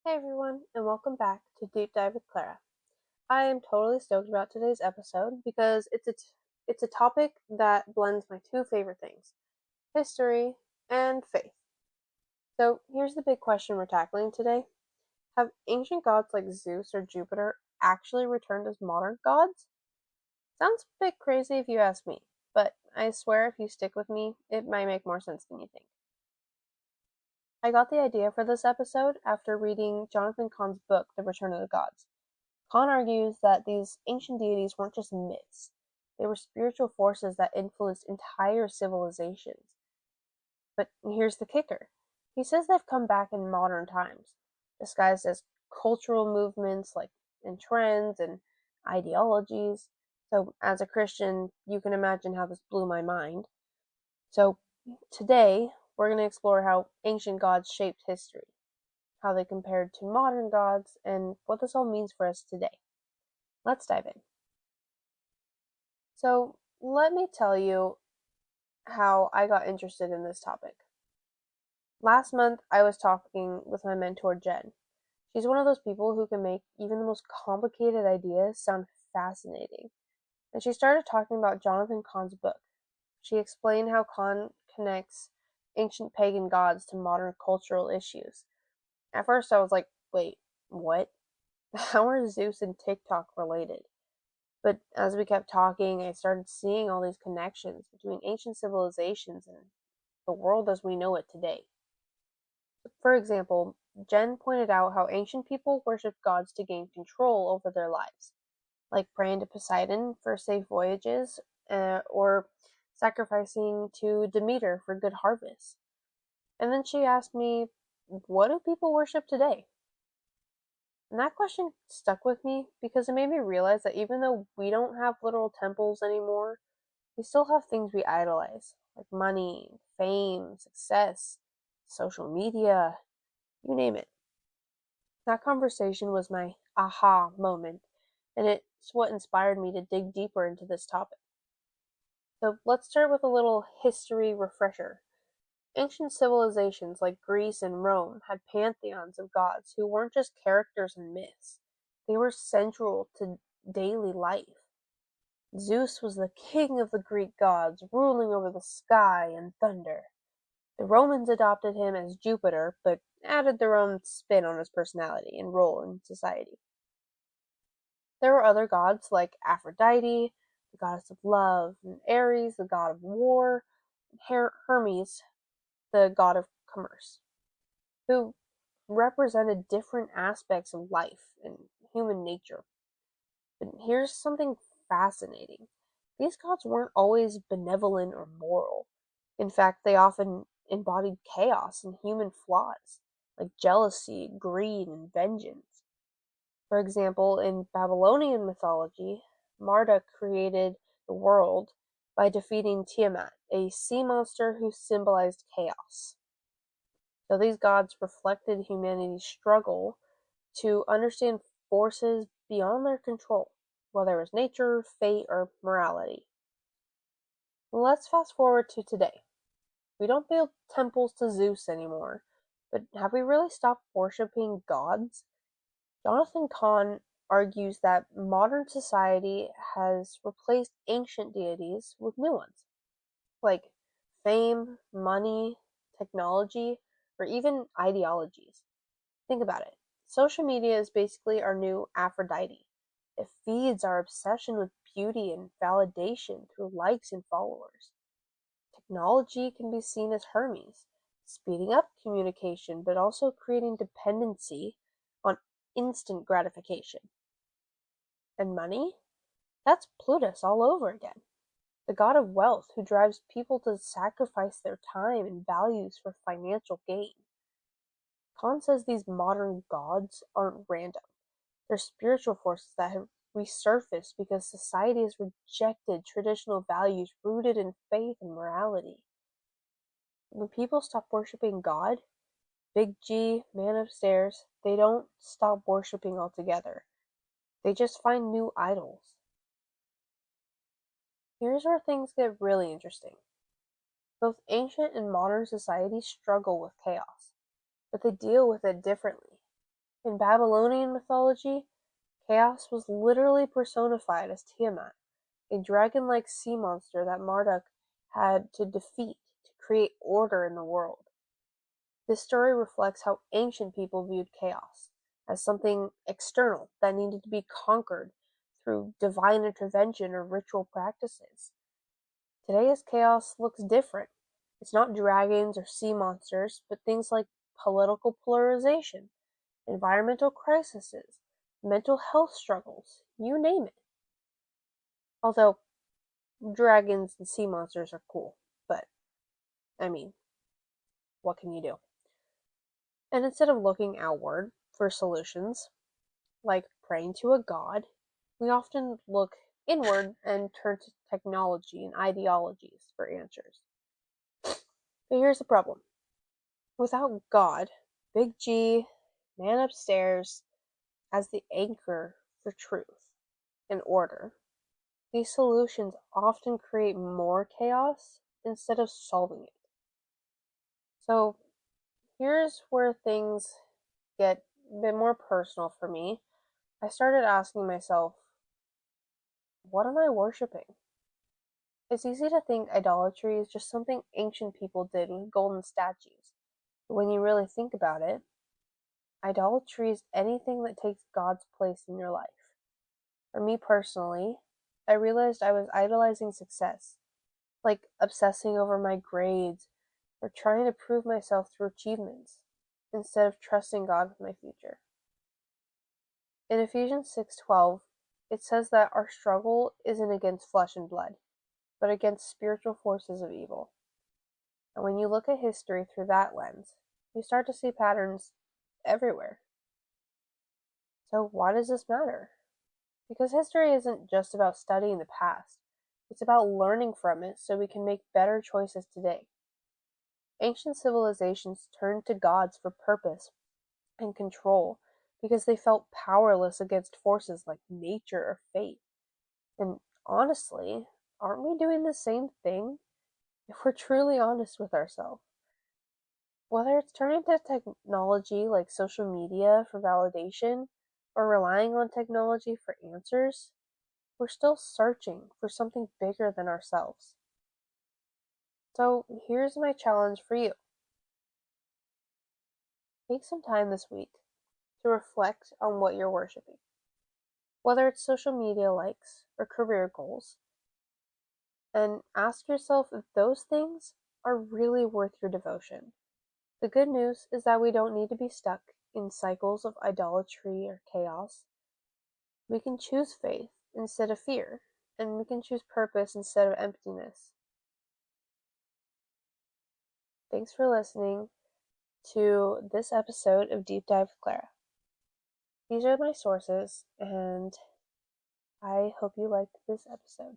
Hey everyone, and welcome back to Deep Dive with Clara. I am totally stoked about today's episode because it's a topic that blends my two favorite things, history and faith. So here's the big question we're tackling today. Have ancient gods like Zeus or Jupiter actually returned as modern gods? Sounds a bit crazy if you ask me, but I swear if you stick with me, it might make more sense than you think. I got the idea for this episode after reading Jonathan Cahn's book, The Return of the Gods. Kahn argues that these ancient deities weren't just myths, they were spiritual forces that influenced entire civilizations. But here's the kicker. He says they've come back in modern times, disguised as cultural movements like in trends and ideologies. So as a Christian, you can imagine how this blew my mind. So today, we're going to explore how ancient gods shaped history, how they compared to modern gods, and what this all means for us today. Let's dive in. So, let me tell you how I got interested in this topic. Last month, I was talking with my mentor, Jen. She's one of those people who can make even the most complicated ideas sound fascinating. And she started talking about Jonathan Cahn's book. She explained how Kahn connects ancient pagan gods to modern cultural issues. At first, I was like, wait, what? How are Zeus and TikTok related? But as we kept talking, I started seeing all these connections between ancient civilizations and the world as we know it today. For example, Jen pointed out how ancient people worshipped gods to gain control over their lives, like praying to Poseidon for safe voyages, or sacrificing to Demeter for good harvests. And then she asked me, what do people worship today? And that question stuck with me because it made me realize that even though we don't have literal temples anymore, we still have things we idolize, like money, fame, success, social media, you name it. That conversation was my aha moment, and it's what inspired me to dig deeper into this topic. So let's start with a little history refresher. Ancient civilizations like Greece and Rome had pantheons of gods who weren't just characters in myths, they were central to daily life. Zeus was the king of the Greek gods, ruling over the sky and thunder. The Romans adopted him as Jupiter, but added their own spin on his personality and role in society. There were other gods like Aphrodite, the goddess of love, and Ares, the god of war, and Hermes, the god of commerce, who represented different aspects of life and human nature. But here's something fascinating. These gods weren't always benevolent or moral. In fact, they often embodied chaos and human flaws, like jealousy, greed, and vengeance. For example, in Babylonian mythology, Marduk created the world by defeating Tiamat, a sea monster who symbolized chaos. So these gods reflected humanity's struggle to understand forces beyond their control, whether it was nature, fate, or morality. Let's fast forward to today. We don't build temples to Zeus anymore, but have we really stopped worshipping gods? Jonathan Cahn argues that modern society has replaced ancient deities with new ones, like fame, money, technology, or even ideologies. Think about it. Social media is basically our new Aphrodite. It feeds our obsession with beauty and validation through likes and followers. Technology can be seen as Hermes, speeding up communication but also creating dependency on instant gratification. And money? That's Plutus all over again. The god of wealth who drives people to sacrifice their time and values for financial gain. Kant says these modern gods aren't random. They're spiritual forces that have resurfaced because society has rejected traditional values rooted in faith and morality. When people stop worshiping God, Big G, man upstairs, they don't stop worshiping altogether. They just find new idols. Here's where things get really interesting. Both ancient and modern societies struggle with chaos, but they deal with it differently. In Babylonian mythology, chaos was literally personified as Tiamat, a dragon-like sea monster that Marduk had to defeat to create order in the world. This story reflects how ancient people viewed chaos as something external that needed to be conquered through divine intervention or ritual practices. Today's chaos looks different. It's not dragons or sea monsters, but things like political polarization, environmental crises, mental health struggles, you name it. Although dragons and sea monsters are cool, but I mean, what can you do? And instead of looking outward for solutions, like praying to a god, we often look inward and turn to technology and ideologies for answers. But here's the problem. Without God, Big G, man upstairs, as the anchor for truth and order, these solutions often create more chaos instead of solving it. So here's where things get a bit more personal for me. I started asking myself, what am I worshiping? It's easy to think idolatry is just something ancient people did with golden statues. But when you really think about it, idolatry is anything that takes God's place in your life. For me personally, I realized I was idolizing success, like obsessing over my grades or trying to prove myself through achievements, instead of trusting God with my future. In Ephesians 6:12, it says that our struggle isn't against flesh and blood, but against spiritual forces of evil. And when you look at history through that lens, you start to see patterns everywhere. So why does this matter? Because history isn't just about studying the past, it's about learning from it so we can make better choices today. Ancient civilizations turned to gods for purpose and control because they felt powerless against forces like nature or fate. And honestly, aren't we doing the same thing if we're truly honest with ourselves? Whether it's turning to technology like social media for validation or relying on technology for answers, we're still searching for something bigger than ourselves. So here's my challenge for you. Take some time this week to reflect on what you're worshiping. Whether it's social media likes or career goals, and ask yourself if those things are really worth your devotion. The good news is that we don't need to be stuck in cycles of idolatry or chaos. We can choose faith instead of fear, and we can choose purpose instead of emptiness. Thanks for listening to this episode of Deep Dive with Clara. These are my sources, and I hope you liked this episode.